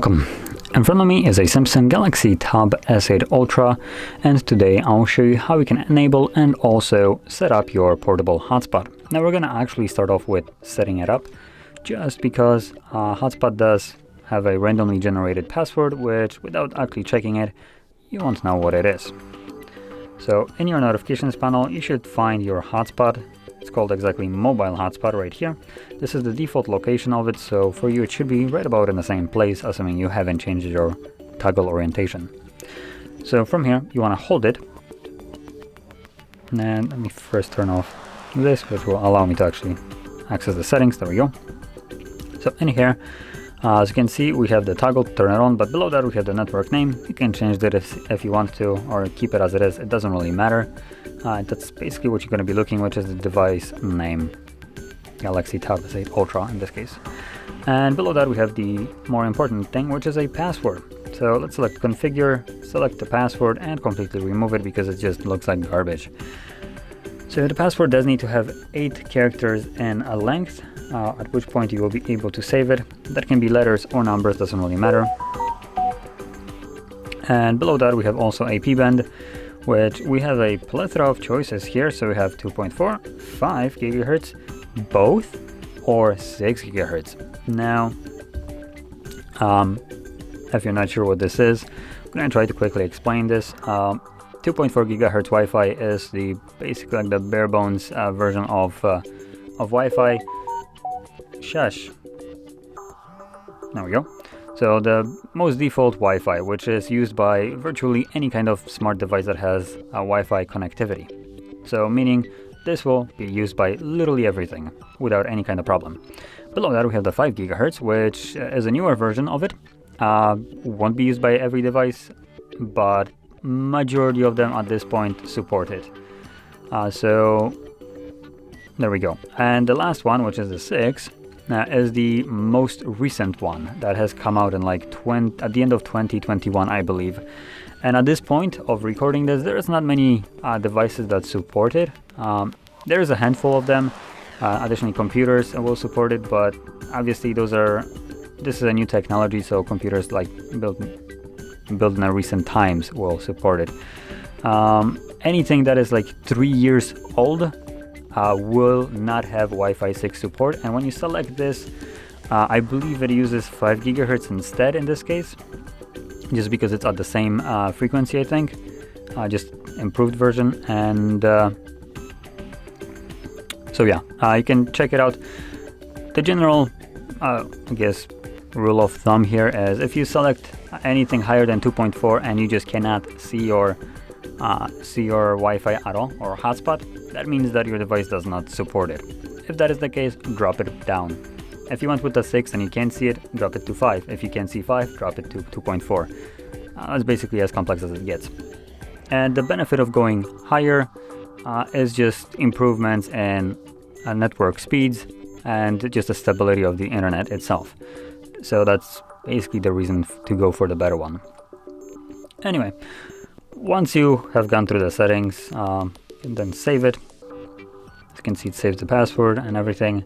Welcome. In front of me is a Samsung Galaxy Tab S8 Ultra, and today I'll show you how you can enable and also set up your portable hotspot. Now we're going to actually start off with setting it up, just because hotspot does have a randomly generated password, which without actually checking it, you won't know what it is. So in your notifications panel, you should find your hotspot. It's called exactly mobile hotspot right here. This is the default location of it, so for you it should be right about in the same place, assuming you haven't changed your toggle orientation. So from here, you want to hold it. And let me first turn off this, which will allow me to actually access the settings. There we go. So in here, as you can see, we have the toggle to turn it on, but below that we have the network name. You can change that if you want to, or keep it as it is. It doesn't really matter. That's basically what you're going to be looking, which is the device name, Galaxy Tab S8 Ultra in this case. And below that we have the more important thing, which is a password. So let's select configure, select the password, and completely remove it because it just looks like garbage. So the password does need to have 8 characters in a length, at which point you will be able to save it. That can be letters or numbers, doesn't really matter. And below that we have also a P-band, which we have a plethora of choices here. So we have 2.4, 5 gigahertz, both, or 6 gigahertz. Now, if you're not sure what this is, I'm going to try to quickly explain this. 2.4 gigahertz Wi-Fi is the basically like the bare bones version of Wi-Fi. Shush. There we go. So the most default Wi-Fi, which is used by virtually any kind of smart device that has a Wi-Fi connectivity. So meaning this will be used by literally everything without any kind of problem. Below that we have the 5 gigahertz, which is a newer version of it. Won't be used by every device, but majority of them at this point support it. So there we go. And the last one, which is the 6, is the most recent one that has come out in like at the end of 2021, I believe. And at this point of recording this, there's not many devices that support it. There is a handful of them. Additionally, computers will support it, but obviously this is a new technology, so computers like built in recent times will support it. Anything that is like 3 years old will not have Wi-Fi 6 support, and when you select this, I believe it uses 5 gigahertz instead in this case, just because it's at the same frequency, I think, just improved version. And so yeah, you can check it out. The general, I guess, rule of thumb here is if you select anything higher than 2.4 and you just cannot see your Wi-Fi at all, or hotspot, that means that your device does not support it. If that is the case, drop it down. If you went with the 6 and you can't see it, drop it to 5. If you can't see 5, drop it to 2.4. It's basically as complex as it gets. And the benefit of going higher is just improvements in network speeds and just the stability of the internet itself. So that's basically the reason to go for the better one. Anyway, once you have gone through the settings, and then save it. As you can see, it saves the password and everything.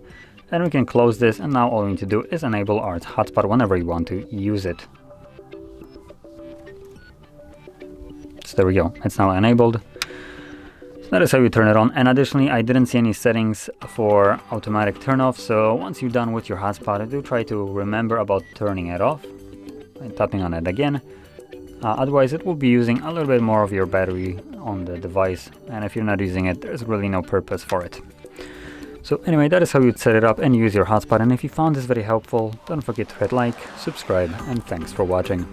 And we can close this, and now all we need to do is enable our hotspot whenever you want to use it. So there we go, it's now enabled. So that is how you turn it on. And additionally, I didn't see any settings for automatic turn off, so once you're done with your hotspot, do try to remember about turning it off and tapping on it again. Otherwise, it will be using a little bit more of your battery on the device, and if you're not using it, there's really no purpose for it. So anyway, that is how you'd set it up and use your hotspot. And if you found this very helpful, don't forget to hit like, subscribe, and thanks for watching.